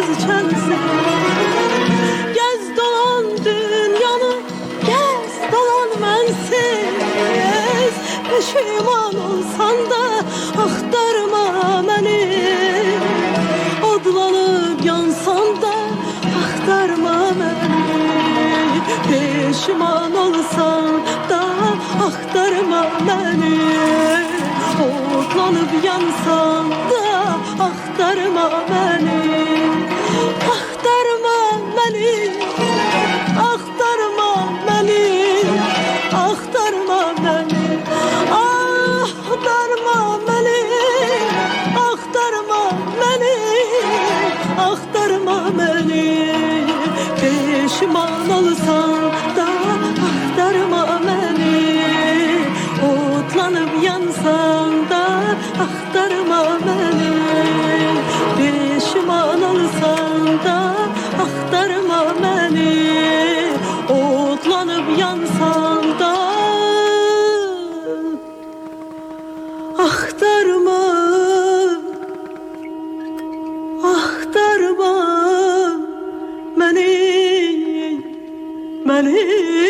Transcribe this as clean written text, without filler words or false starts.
vazgeçersin. Gez dolan dünyanı, gez dolan bensiz. Pişman olsan da axtarma beni. Odlanıp yansan da axtarma beni. Pişman olsan da axtarma beni. Odlanıp yansan da axtarma beni. Axtarma beni, axtarma beni, axtarma beni, axtarma beni, axtarma beni, axtarma beni. Pişman olsan da axtarma beni. Otlanıp yansan da axtarma beni. Pişman olsan da axtarma beni. Otlanıp yansan da axtarma, axtarma beni, beni.